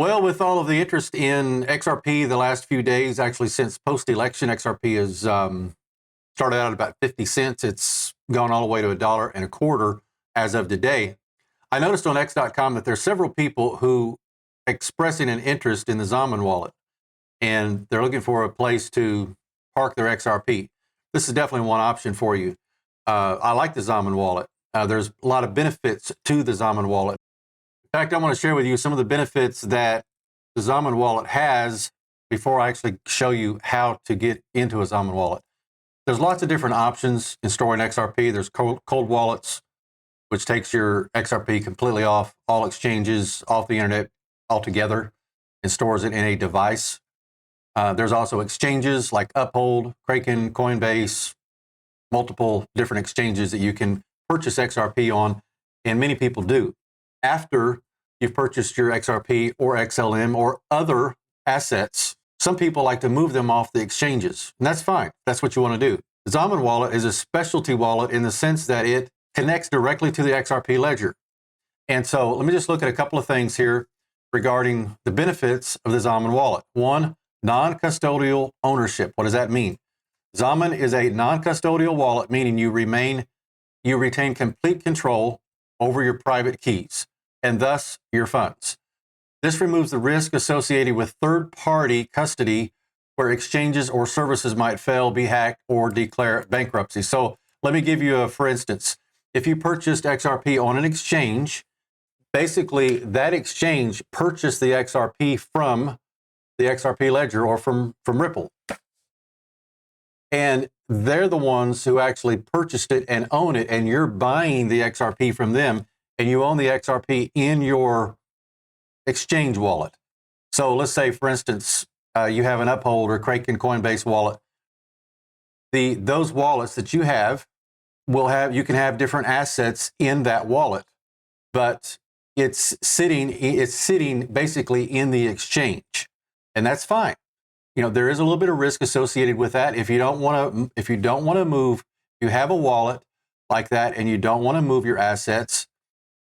Well, with all of the interest in XRP the last few days, actually since post-election, XRP has started out at about 50 cents. It's gone all the way to $1.25 as of today. I noticed on X.com that there's several people who expressing an interest in the Xaman wallet, and they're looking for a place to park their XRP. This is definitely one option for you. I like the Xaman wallet. There's a lot of benefits to the Xaman wallet. In fact, I want to share with you some of the benefits that the Xaman wallet has before I actually show you how to get into a Xaman wallet. There's lots of different options in storing XRP. There's cold wallets, which takes your XRP completely off all exchanges, off the internet altogether, and stores it in a device. There's also exchanges like Uphold, Kraken, Coinbase, multiple different exchanges that you can purchase XRP on, and many people do. After you've purchased your XRP or XLM or other assets, some people like to move them off the exchanges, and that's fine. That's what you want to do. The Xaman wallet is a specialty wallet in the sense that it connects directly to the XRP ledger. And so let me just look at a couple of things here regarding the benefits of the Xaman wallet. One, non-custodial ownership. What does that mean? Xaman is a non-custodial wallet, meaning you retain complete control over your private keys and thus your funds. This removes the risk associated with third-party custody where exchanges or services might fail, be hacked, or declare bankruptcy. So let me give you for instance, if you purchased XRP on an exchange, basically that exchange purchased the XRP from the XRP ledger or from Ripple. And they're the ones who actually purchased it and own it, and you're buying the XRP from them, and you own the XRP in your exchange wallet. So let's say, for instance, you have an Uphold or Kraken Coinbase wallet. Those wallets that you have you can have different assets in that wallet, but it's sitting basically in the exchange, and that's fine. You know, there is a little bit of risk associated with that. If you don't want to move, you have a wallet like that and you don't want to move your assets.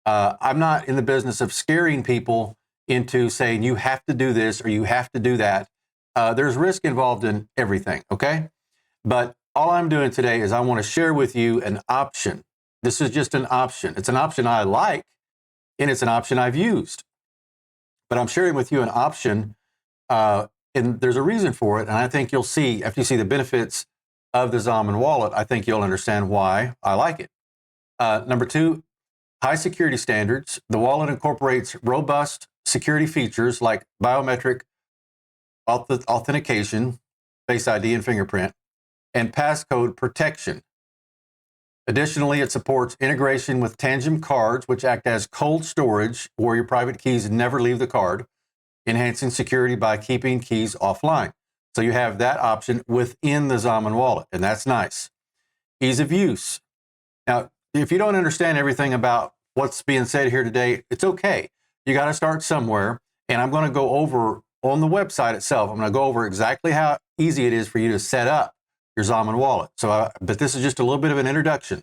I'm not in the business of scaring people into saying you have to do this or you have to do that. There's risk involved in everything, okay? But all I'm doing today is I want to share with you an option. This is just an option. It's an option I like, and it's an option I've used. But I'm sharing with you an option, and there's a reason for it, and I think you'll see, after you see the benefits of the Xaman wallet, I think you'll understand why I like it. Number two, high security standards. The wallet incorporates robust security features like biometric authentication, Face ID and fingerprint, and passcode protection. Additionally, it supports integration with Tangem cards, which act as cold storage where your private keys never leave the card, enhancing security by keeping keys offline. So you have that option within the Xaman wallet, and that's nice. Ease of use. Now, if you don't understand everything about what's being said here today, it's okay. You got to start somewhere, and I'm going to go over on the website itself. I'm going to go over exactly how easy it is for you to set up your Xaman wallet. But this is just a little bit of an introduction.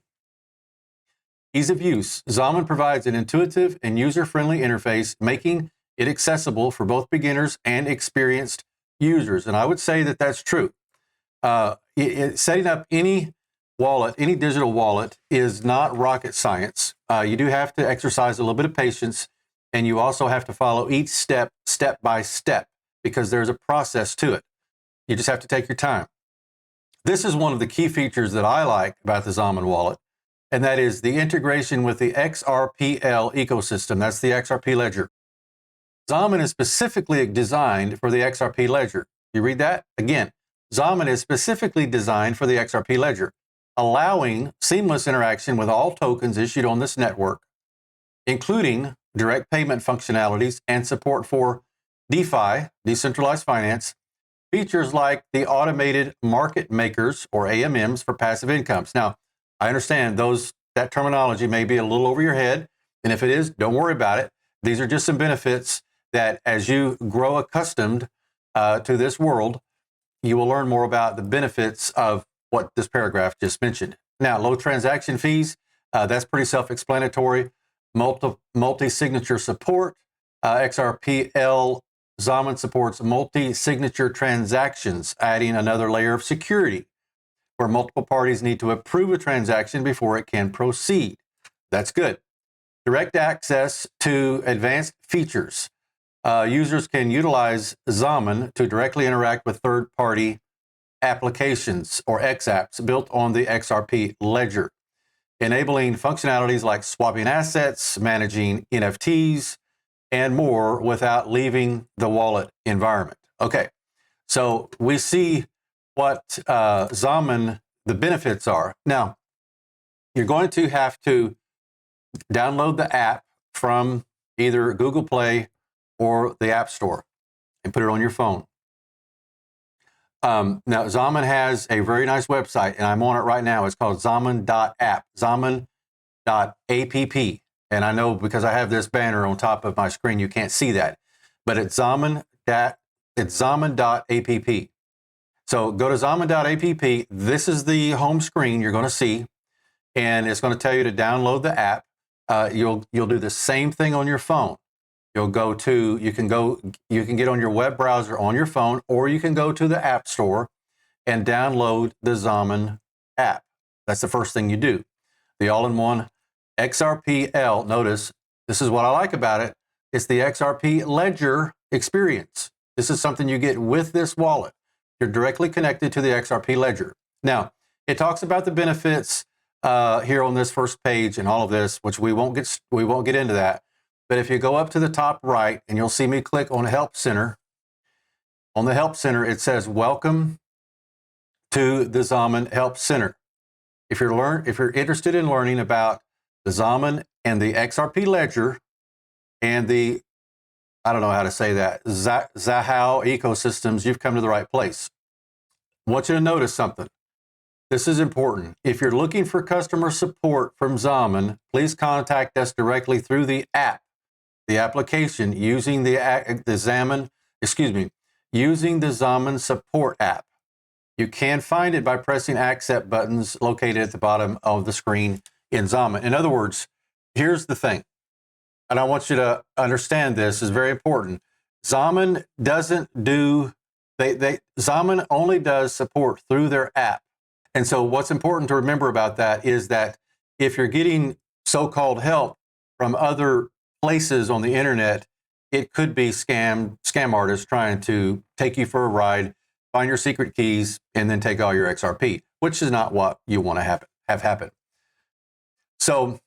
Ease of use. Xaman provides an intuitive and user-friendly interface, making it accessible for both beginners and experienced users. And I would say that that's true. Setting up any wallet, any digital wallet, is not rocket science. You do have to exercise a little bit of patience, and you also have to follow each step by step, because there's a process to it. You just have to take your time. This is one of the key features that I like about the Xaman wallet, and that is the integration with the XRPL ecosystem. That's the XRP ledger. Xaman is specifically designed for the XRP ledger. You read that? Again, Xaman is specifically designed for the XRP ledger, allowing seamless interaction with all tokens issued on this network, including direct payment functionalities and support for DeFi, decentralized finance, features like the automated market makers, or AMMs, for passive incomes. Now, I understand that terminology may be a little over your head, and if it is, don't worry about it. These are just some benefits that as you grow accustomed to this world, you will learn more about the benefits of what this paragraph just mentioned. Now, low transaction fees, that's pretty self-explanatory. Multi-signature support, XRPL Xaman supports multi-signature transactions, adding another layer of security where multiple parties need to approve a transaction before it can proceed. That's good. Direct access to advanced features. Users can utilize Xaman to directly interact with third-party applications or XApps built on the XRP ledger, enabling functionalities like swapping assets, managing NFTs, and more without leaving the wallet environment. Okay, so we see what Xaman, the benefits are. Now, you're going to have to download the app from either Google Play or the App Store and put it on your phone. Now, Xaman has a very nice website, and I'm on it right now. It's called Xaman.app, Xaman.app. And I know because I have this banner on top of my screen, you can't see that. But it's Xaman.app. So go to Xaman.app. This is the home screen you're going to see, and it's going to tell you to download the app. You'll do the same thing on your phone. You can get on your web browser on your phone, or you can go to the App Store and download the Xaman app. That's the first thing you do. The all-in-one XRPL. Notice, this is what I like about it. It's the XRP ledger experience. This is something you get with this wallet. You're directly connected to the XRP ledger. Now, it talks about the benefits here on this first page and all of this, which we won't get into that. But if you go up to the top right, and you'll see me click on Help Center. On the Help Center, it says, "Welcome to the Xaman Help Center." If you're interested in learning about the Xaman and the XRP ledger and the, I don't know how to say that, Zahao ecosystems, you've come to the right place. I want you to notice something. This is important. If you're looking for customer support from Xaman, please contact us directly through the app, the application, using the Xaman support app. You can find it by pressing accept buttons located at the bottom of the screen in Xaman. In other words, here's the thing, and I want you to understand this is very important. Xaman Xaman only does support through their app. And so what's important to remember about that is that if you're getting so-called help from other places on the internet, it could be scam artists trying to take you for a ride, find your secret keys, and then take all your XRP, which is not what you want to have happen. So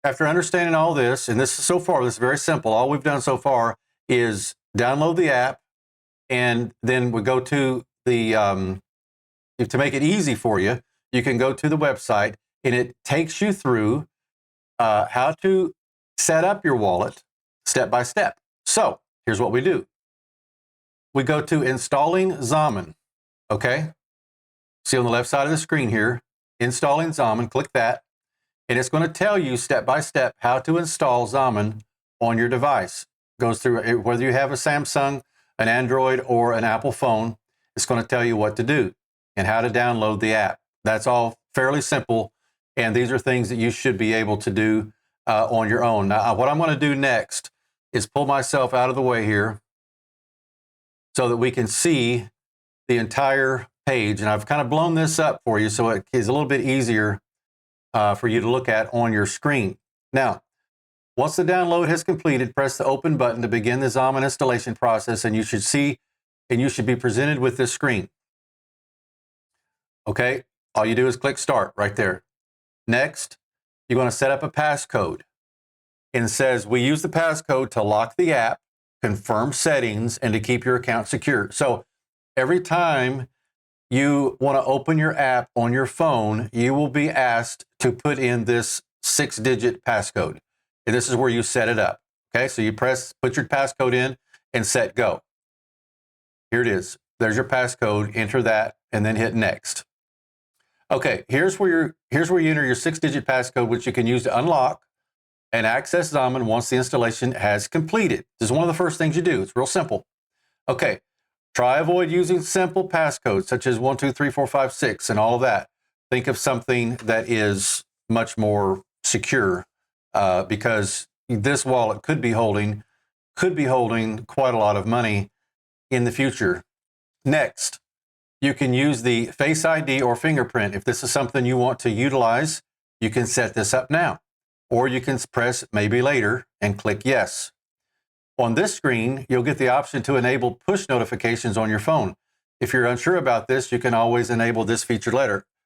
after understanding all this, and this is very simple. All we've done so far is download the app, and then we go to the, to make it easy for you, you can go to the website, and it takes you through how to set up your wallet step by step. So here's what we do. We go to installing Xaman, okay? See on the left side of the screen here, installing Xaman, click that, and it's going to tell you step by step how to install Xaman on your device. Goes through whether you have a Samsung, an Android, or an Apple phone, it's going to tell you what to do and how to download the app. That's all fairly simple, and these are things that you should be able to do on your own. Now, what I'm going to do next is pull myself out of the way here so that we can see the entire page, and I've kind of blown this up for you so it is a little bit easier for you to look at on your screen. Now, once the download has completed, press the open button to begin the Xaman installation process, and you should be presented with this screen. Okay, all you do is click start right there. Next, you're going to set up a passcode. And it says, we use the passcode to lock the app, confirm settings, and to keep your account secure. So every time you want to open your app on your phone, you will be asked to put in this 6-digit passcode. And this is where you set it up. Okay, so you put your passcode in and set go. Here it is. There's your passcode, enter that, and then hit next. Okay, here's where you enter your 6-digit passcode, which you can use to unlock and access Xaman once the installation has completed. This is one of the first things you do. It's real simple. Okay, avoid using simple passcodes such as 1, 2, 3, 4, 5, 6 and all of that. Think of something that is much more secure because this wallet could be holding quite a lot of money in the future. Next, you can use the Face ID or fingerprint. If this is something you want to utilize, you can set this up now, or you can press maybe later and click yes. On this screen, you'll get the option to enable push notifications on your phone. If you're unsure about this, you can always enable this feature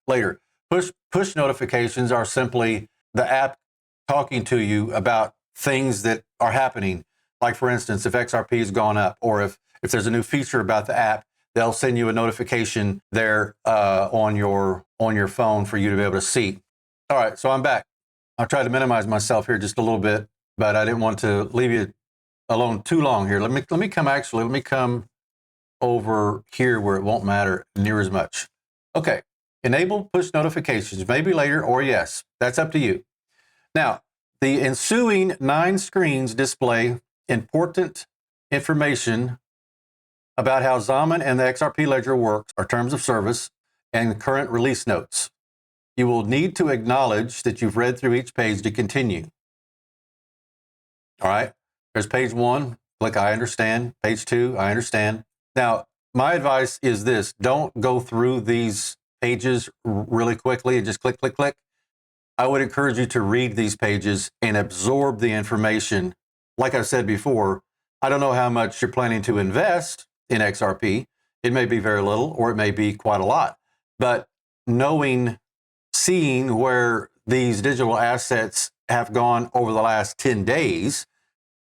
later. Push notifications are simply the app talking to you about things that are happening. Like, for instance, if XRP has gone up, or if there's a new feature about the app, they'll send you a notification there on your phone for you to be able to see. All right, so I'm back. I'll try to minimize myself here just a little bit, but I didn't want to leave you alone too long here. Let me come over here where it won't matter near as much. Okay, enable push notifications, maybe later or yes. That's up to you. Now, the ensuing 9 screens display important information about how Xaman and the XRP ledger works, our terms of service, and current release notes. You will need to acknowledge that you've read through each page to continue. All right, there's page 1, click I understand. Page 2, I understand. Now, my advice is this: don't go through these pages really quickly and just click, click, click. I would encourage you to read these pages and absorb the information. Like I said before, I don't know how much you're planning to invest in XRP. It may be very little, or it may be quite a lot. But seeing where these digital assets have gone over the last 10 days,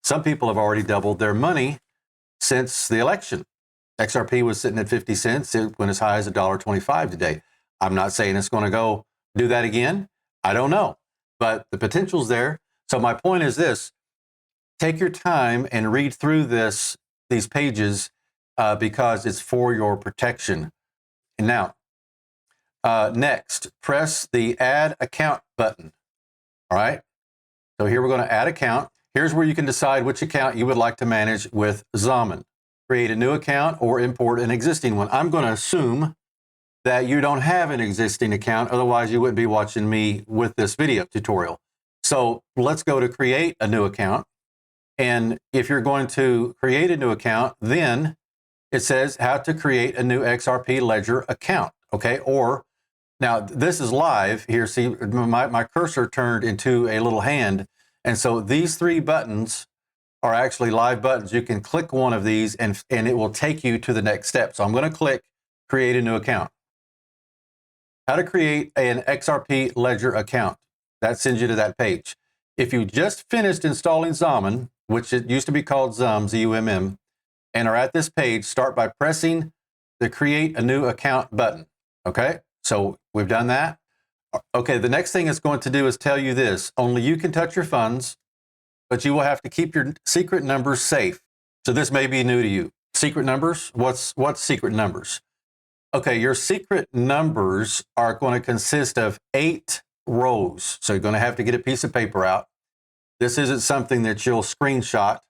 some people have already doubled their money since the election. XRP was sitting at 50 cents. It went as high as $1.25 today. I'm not saying it's going to go do that again. I don't know, but the potential's there. So my point is this: take your time and read through these pages because it's for your protection. And now, next, press the Add Account button. All right. So here we're going to add account. Here's where you can decide which account you would like to manage with Xaman. Create a new account or import an existing one. I'm going to assume that you don't have an existing account, otherwise you wouldn't be watching me with this video tutorial. So let's go to create a new account. And if you're going to create a new account, then it says how to create a new XRP ledger account. Okay, or now this is live here. See, my cursor turned into a little hand. And so these 3 buttons are actually live buttons. You can click one of these and it will take you to the next step. So I'm going to click create a new account. How to create an XRP ledger account. That sends you to that page. If you just finished installing Xaman, which it used to be called Zum, Z-U-M-M, and are at this page, start by pressing the create a new account button. Okay, so we've done that. Okay, the next thing it's going to do is tell you this: only you can touch your funds, but you will have to keep your secret numbers safe. So this may be new to you. Secret numbers? What's secret numbers? Okay, your secret numbers are going to consist of 8 rows. So you're going to have to get a piece of paper out. This isn't something that you'll screenshot.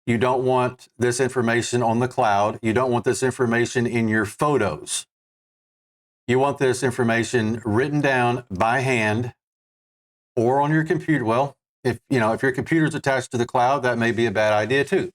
You don't want this information on the cloud. You don't want this information in your photos. You want this information written down by hand or on your computer. Well, if your computer's attached to the cloud, that may be a bad idea too.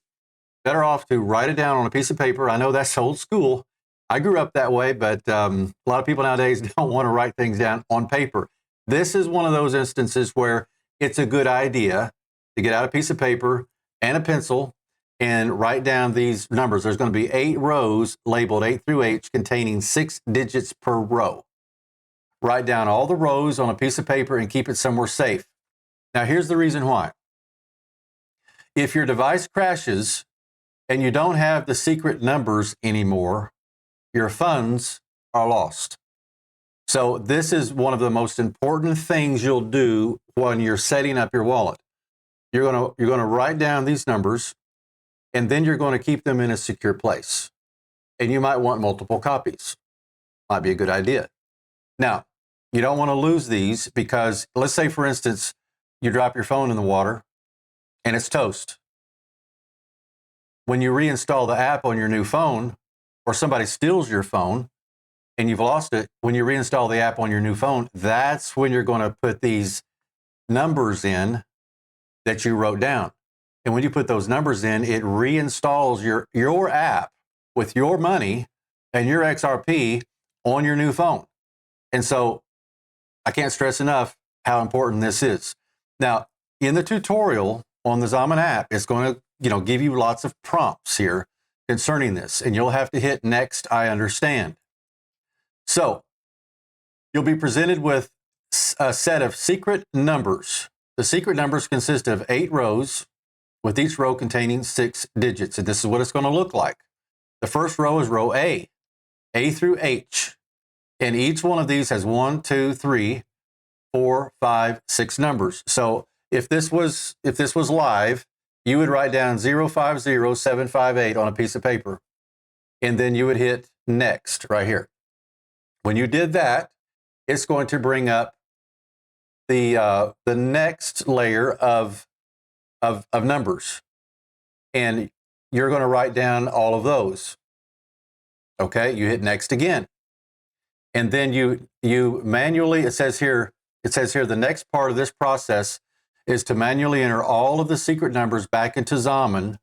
Better off to write it down on a piece of paper. I know that's old school. I grew up that way, but a lot of people nowadays don't want to write things down on paper. This is one of those instances where it's a good idea to get out a piece of paper and a pencil and write down these numbers. There's going to be 8 rows labeled 8 through H containing 6 digits per row. Write down all the rows on a piece of paper and keep it somewhere safe. Now, here's the reason why. If your device crashes and you don't have the secret numbers anymore, your funds are lost. So this is one of the most important things you'll do when you're setting up your wallet. You're going to write down these numbers, and then you're going to keep them in a secure place. And you might want multiple copies. Might be a good idea. Now, you don't want to lose these because, let's say, for instance, you drop your phone in the water and it's toast. When you reinstall the app on your new phone, or somebody steals your phone and you've lost it, when you reinstall the app on your new phone, that's when you're going to put these numbers in that you wrote down. And when you put those numbers in, it reinstalls your app with your money and your XRP on your new phone. And so I can't stress enough how important this is. Now, in the tutorial on the Xaman app, it's going to, give you lots of prompts here concerning this, and you'll have to hit next, I understand. So you'll be presented with a set of secret numbers. The secret numbers consist of 8 rows, with each row containing 6 digits. And this is what it's going to look like. The first row is row A through H. And each one of these has 1, 2, 3, 4, 5, 6 numbers. So if this was live, you would write down 050758 on a piece of paper. And then you would hit next right here. When you did that, it's going to bring up the next layer of numbers, and you're going to write down all of those. Okay, you hit next again, and then you manually, it says here the next part of this process is to manually enter all of the secret numbers back into Xaman.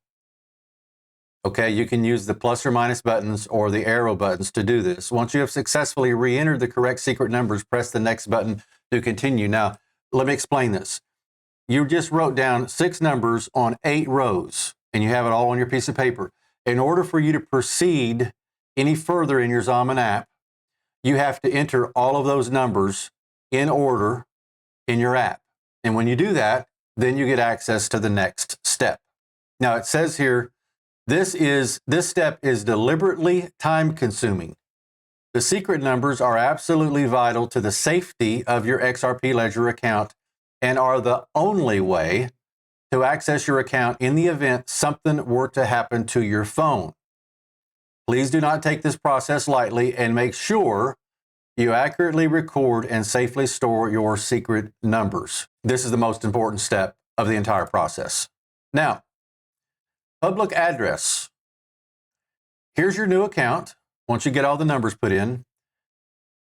Okay, you can use the plus or minus buttons or the arrow buttons to do this. Once you have successfully re-entered the correct secret numbers, press the next button to continue. Now, let me explain this. You just wrote down 6 numbers on 8 rows, and you have it all on your piece of paper. In order for you to proceed any further in your Xaman app, you have to enter all of those numbers in order in your app. And when you do that, then you get access to the next step. Now, it says here, this step is deliberately time-consuming. The secret numbers are absolutely vital to the safety of your XRP Ledger account and are the only way to access your account in the event something were to happen to your phone. Please do not take this process lightly and make sure you accurately record and safely store your secret numbers. This is the most important step of the entire process. Now, public address. Here's your new account. Once you get all the numbers put in,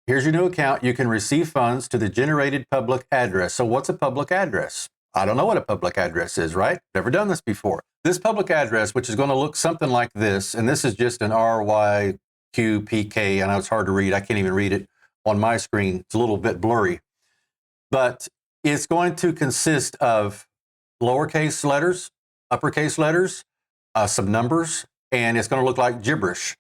here's your new account. You can receive funds to the generated public address. So what's a public address? I don't know what a public address is, right? Never done this before. This public address, which is going to look something like this, and this is just an RYQPK. I know it's hard to read. I can't even read it on my screen. It's a little bit blurry. But it's going to consist of lowercase letters, uppercase letters, some numbers, and it's going to look like gibberish.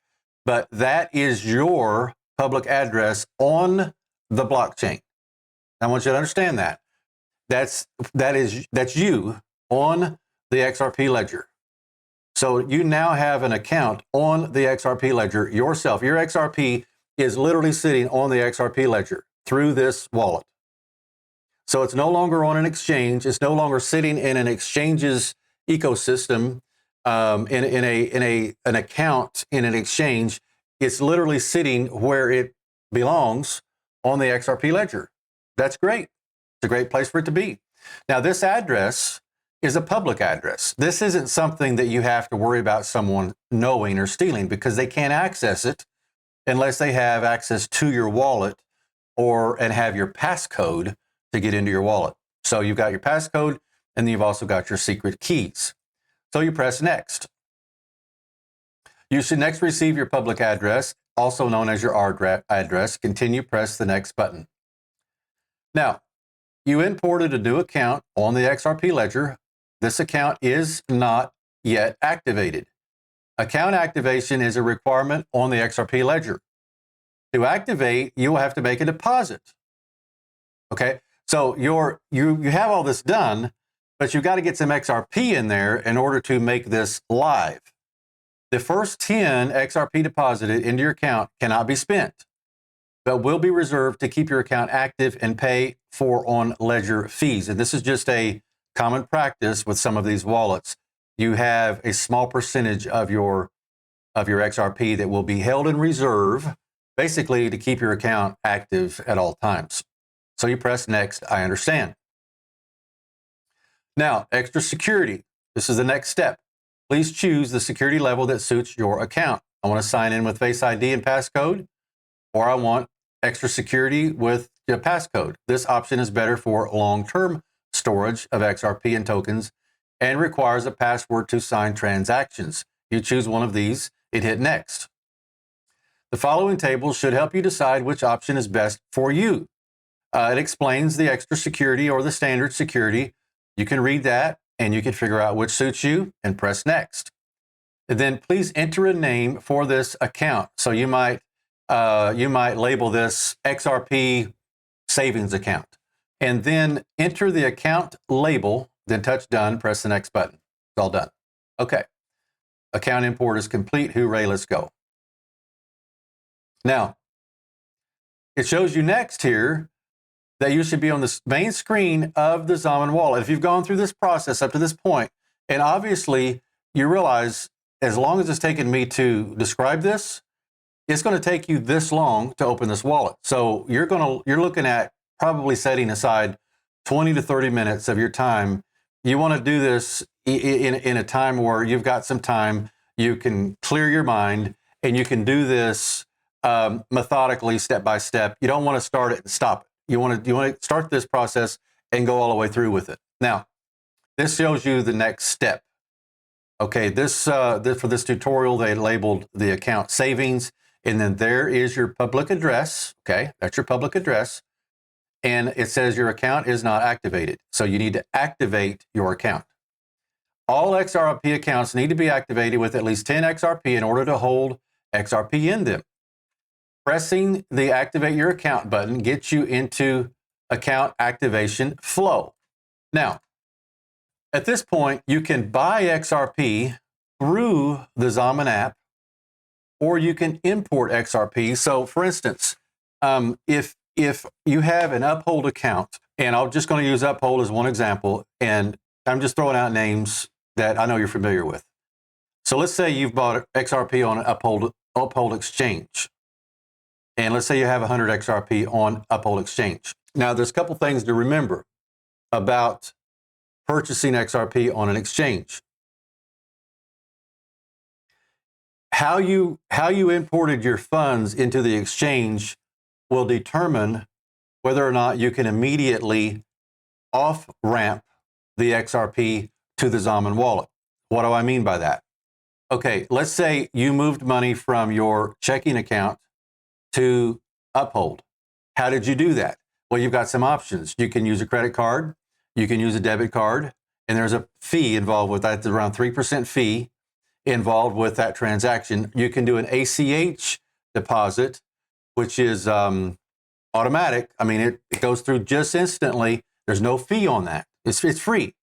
But that is your public address on the blockchain. I want you to understand that. That's you on the XRP ledger. So you now have an account on the XRP ledger yourself. Your XRP is literally sitting on the XRP ledger through this wallet. So it's no longer on an exchange. It's no longer sitting in an exchange's ecosystem, in an account in an exchange. It's literally sitting where it belongs on the XRP ledger. That's great. It's a great place for it to be. Now, this address is a public address. This isn't something that you have to worry about someone knowing or stealing, because they can't access it unless they have access to your wallet and have your passcode to get into your wallet. So you've got your passcode, and then you've also got your secret keys. So you press next. You should next receive your public address, also known as your address. Continue, press the next button. Now, you imported a new account on the XRP ledger. This account is not yet activated. Account activation is a requirement on the XRP ledger. To activate, you will have to make a deposit. Okay, so you have all this done, but you've got to get some XRP in there in order to make this live. The first 10 XRP deposited into your account cannot be spent, but will be reserved to keep your account active and pay for on-ledger fees. And this is just a common practice with some of these wallets. You have a small percentage of your XRP that will be held in reserve, basically to keep your account active at all times. So you press next, I understand. Now, extra security. This is the next step. Please choose the security level that suits your account. I want to sign in with Face ID and passcode, or I want extra security with your passcode. This option is better for long-term storage of XRP and tokens and requires a password to sign transactions. You choose one of these and hit next. The following table should help you decide which option is best for you. It explains the extra security or the standard security. You can read that and you can figure out which suits you and press next. And then please enter a name for this account. So you might label this XRP savings account, and then enter the account label, then touch done, press the next button. It's all done. Okay. Account import is complete. Hooray, let's go. Now, it shows you next here that you should be on the main screen of the Xaman wallet. If you've gone through this process up to this point, and obviously you realize as long as it's taken me to describe this, it's going to take you this long to open this wallet. So you're looking at probably setting aside 20 to 30 minutes of your time. You want to do this in a time where you've got some time, you can clear your mind, and you can do this methodically, step by step. You don't want to start it and stop it. You want to start this process and go all the way through with it. Now, this shows you the next step. Okay, for this tutorial, they labeled the account savings, and then there is your public address. Okay, that's your public address. And it says your account is not activated. So you need to activate your account. All XRP accounts need to be activated with at least 10 XRP in order to hold XRP in them. Pressing the Activate Your Account button gets you into account activation flow. Now, at this point, you can buy XRP through the Xaman app, or you can import XRP. So, for instance, if you have an Uphold account, and I'm just going to use Uphold as one example, and I'm just throwing out names that I know you're familiar with. So let's say you've bought XRP on an Uphold exchange. And let's say you have 100 XRP on Uphold exchange. Now, there's a couple things to remember about purchasing XRP on an exchange. How you imported your funds into the exchange will determine whether or not you can immediately off-ramp the XRP to the Xaman wallet. What do I mean by that? Okay, let's say you moved money from your checking account to Uphold. How did you do that? Well, you've got some options. You can use a credit card, you can use a debit card, and there's a fee involved with that. There's around 3% fee involved with that transaction. You can do an ACH deposit, which is automatic. I mean, it goes through just instantly. There's no fee on that. It's free.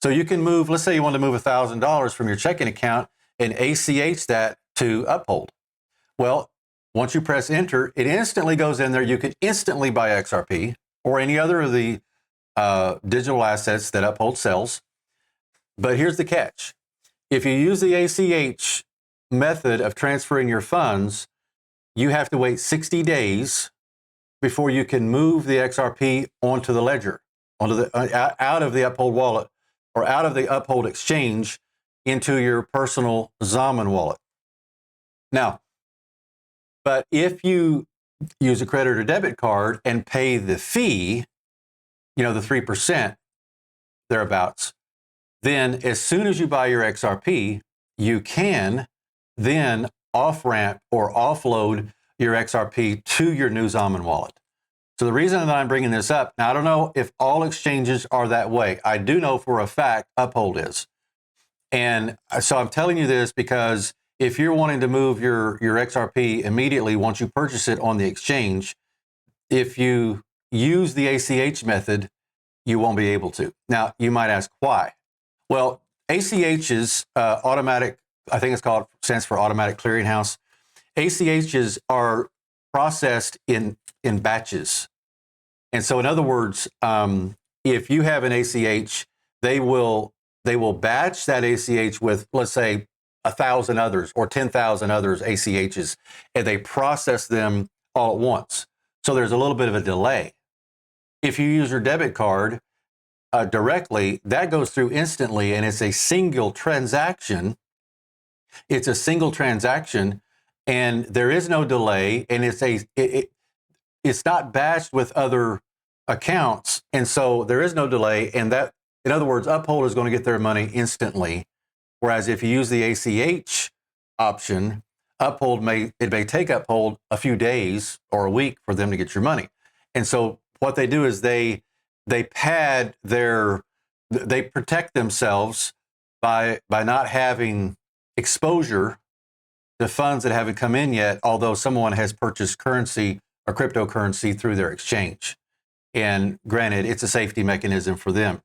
So you can move, let's say you want to move $1,000 from your checking account and ACH that to Uphold. Well, once you press enter, it instantly goes in there. You can instantly buy XRP or any other of the digital assets that Uphold sells. But here's the catch. If you use the ACH method of transferring your funds, you have to wait 60 days before you can move the XRP onto the ledger, out of the Uphold wallet or out of the Uphold exchange into your personal Xaman wallet. Now, but if you use a credit or debit card and pay the fee, the 3% thereabouts, then as soon as you buy your XRP, you can then off-ramp or offload your XRP to your new Xaman wallet. So the reason that I'm bringing this up, now I don't know if all exchanges are that way. I do know for a fact Uphold is. And so I'm telling you this because if you're wanting to move your XRP immediately once you purchase it on the exchange, if you use the ACH method, you won't be able to. Now, you might ask why. Well, ACH is automatic, I think stands for automatic clearinghouse. ACHs are processed in batches. And so in other words, if you have an ACH, they will batch that ACH with, let's say, 1,000 others or 10,000 others ACHs, and they process them all at once. So there's a little bit of a delay. If you use your debit card directly, that goes through instantly, and it's a single transaction. It's a single transaction, and there is no delay, and it's not batched with other accounts. And so there is no delay. And that, in other words, Uphold is going to get their money instantly. Whereas if you use the ACH option, it may take Uphold a few days or a week for them to get your money. And so what they do is they protect themselves by not having exposure to funds that haven't come in yet, although someone has purchased currency or cryptocurrency through their exchange. And granted, it's a safety mechanism for them.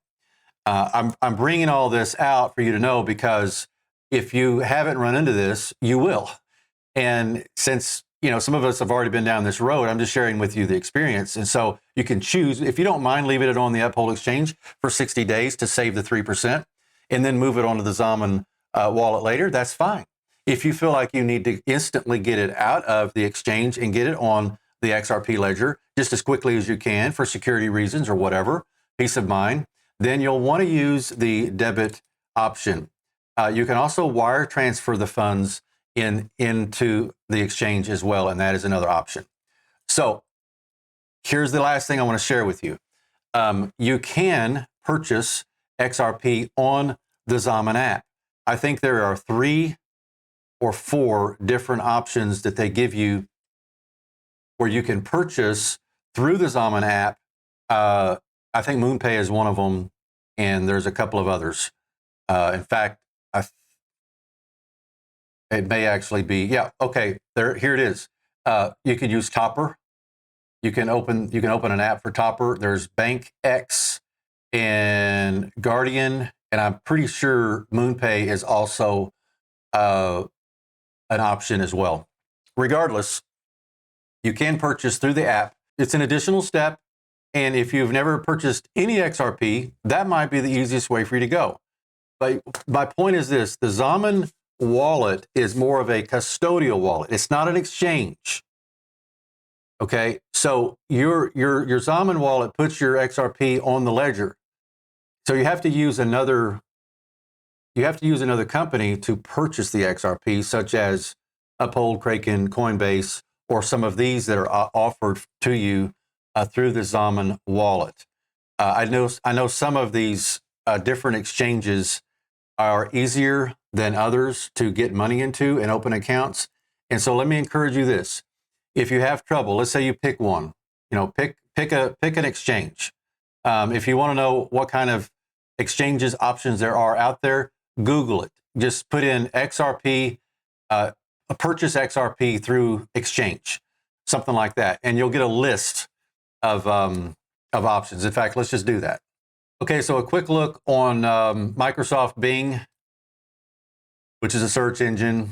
I'm bringing all this out for you to know, because if you haven't run into this, you will. And since some of us have already been down this road, I'm just sharing with you the experience. And so you can choose, if you don't mind leaving it on the Uphold exchange for 60 days to save the 3%, and then move it onto the Xaman wallet later, that's fine. If you feel like you need to instantly get it out of the exchange and get it on the XRP ledger just as quickly as you can for security reasons or whatever, peace of mind, then you'll want to use the debit option. You can also wire transfer the funds into the exchange as well, and that is another option. So here's the last thing I want to share with you. You can purchase XRP on the Xaman app. I think there are 3 or 4 different options that they give you where you can purchase through the Xaman app. I think MoonPay is one of them, and there's a couple of others. In fact, it may actually be, here it is. You could use Topper. You can open an app for Topper. There's BankX and Guardian, and I'm pretty sure MoonPay is also an option as well. Regardless, you can purchase through the app. It's an additional step, and if you've never purchased any XRP, that might be the easiest way for you to go. But my point is this: the Xaman wallet is more of a custodial wallet. It's not an exchange. Okay, so your Xaman wallet puts your XRP on the ledger. So you have to use another company to purchase the XRP, such as Uphold, Kraken, Coinbase, or some of these that are offered to you through the Xaman wallet. I know some of these different exchanges are easier than others to get money into and open accounts. And so let me encourage you this: if you have trouble, let's say you pick one, pick an exchange. If you want to know what kind of exchanges options there are out there, Google it. Just put in XRP, purchase XRP through exchange, something like that, and you'll get a list of options. In fact, let's just do that. Okay, so a quick look on Microsoft Bing, which is a search engine.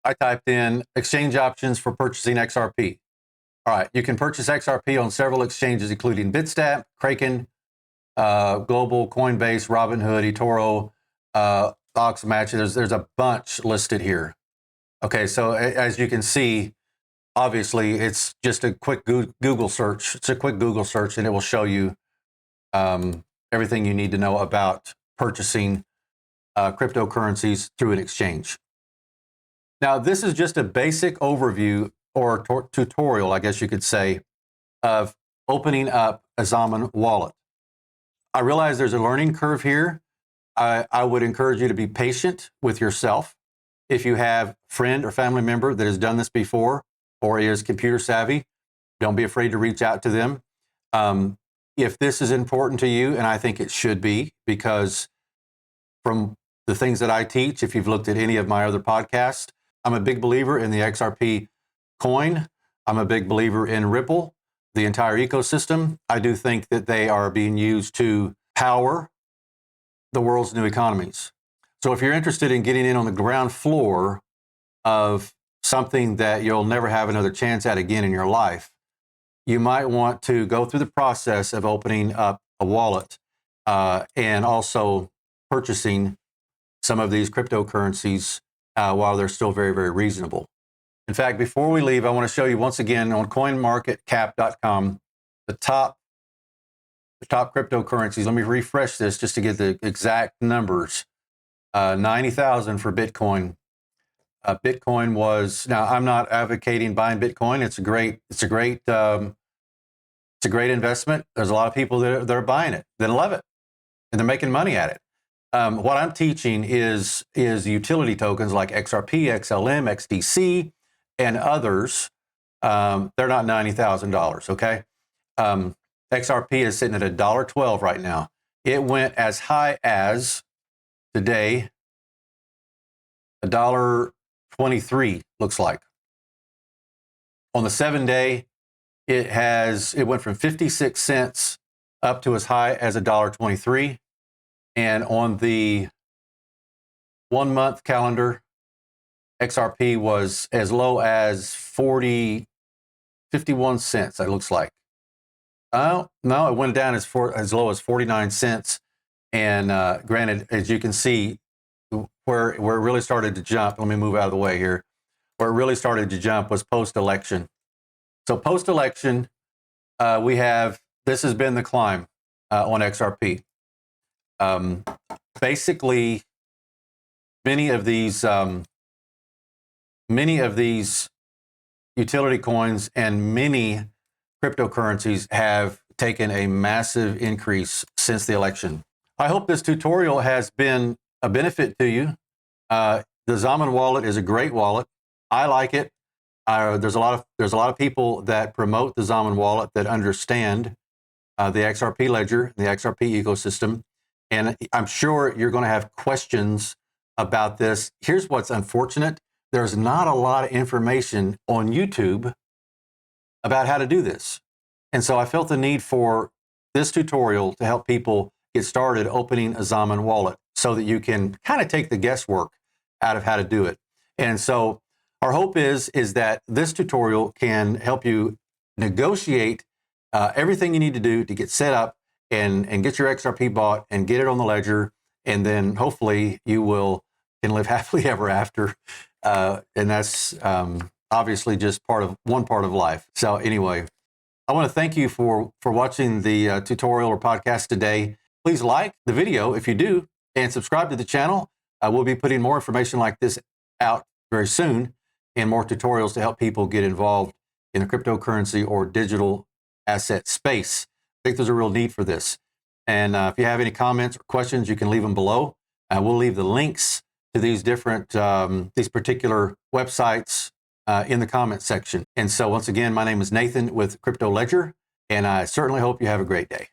I typed in exchange options for purchasing XRP. All right, you can purchase XRP on several exchanges, including Bitstamp, Kraken, Global, Coinbase, Robinhood, eToro, Oxmatch. There's a bunch listed here. Okay, so as you can see, obviously it's just a quick Google search. It's a quick Google search, and it will show you everything you need to know about purchasing cryptocurrencies through an exchange. Now, this is just a basic overview or tutorial, I guess you could say, of opening up a Xaman wallet. I realize there's a learning curve here. I would encourage you to be patient with yourself. If you have a friend or family member that has done this before or is computer savvy, don't be afraid to reach out to them. If this is important to you, and I think it should be, because from the things that I teach, if you've looked at any of my other podcasts, I'm a big believer in the XRP coin. I'm a big believer in Ripple, the entire ecosystem. I do think that they are being used to power the world's new economies. So if you're interested in getting in on the ground floor of something that you'll never have another chance at again in your life, you might want to go through the process of opening up a wallet and also purchasing some of these cryptocurrencies while they're still very, very reasonable. In fact, before we leave, I want to show you once again on coinmarketcap.com the top cryptocurrencies. Let me refresh this just to get the exact numbers. 90,000 for Bitcoin. Bitcoin was, now I'm not advocating buying Bitcoin. It's a great It's a great investment. There's a lot of people that are buying it, that love it, and they're making money at it. What I'm teaching is utility tokens like XRP, XLM, XDC, and others. They're not $90,000, okay? XRP is sitting at $1.12 right now. It went as high as today, $1.23, looks like. On the 7-day, it went from 56 cents up to as high as $1.23. And on the 1 month calendar, XRP was as low as 51 cents, it looks like. No, it went down as low as 49 cents. And granted, as you can see, where it really started to jump, let me move out of the way here, where it really started to jump was post-election. So post-election, this has been the climb on XRP. Basically, many of these utility coins and many cryptocurrencies have taken a massive increase since the election. I hope this tutorial has been a benefit to you. The Xaman wallet is a great wallet. I like it. There's a lot of people that promote the Xaman wallet that understand the XRP ledger, the XRP ecosystem, and I'm sure you're going to have questions about this. Here's what's unfortunate. There's not a lot of information on YouTube about how to do this. And so I felt the need for this tutorial to help people get started opening a Xaman wallet so that you can kind of take the guesswork out of how to do it. And so our hope is that this tutorial can help you negotiate everything you need to do to get set up and get your XRP bought and get it on the ledger. And then hopefully you can live happily ever after. And that's obviously just one part of life. So anyway, I want to thank you for watching the tutorial or podcast today. Please like the video if you do, and subscribe to the channel. We'll be putting more information like this out very soon, and more tutorials to help people get involved in the cryptocurrency or digital asset space. I think there's a real need for this. And if you have any comments or questions, you can leave them below. We'll leave the links to these particular websites in the comment section. And so once again, my name is Nathan with Crypto Ledger, and I certainly hope you have a great day.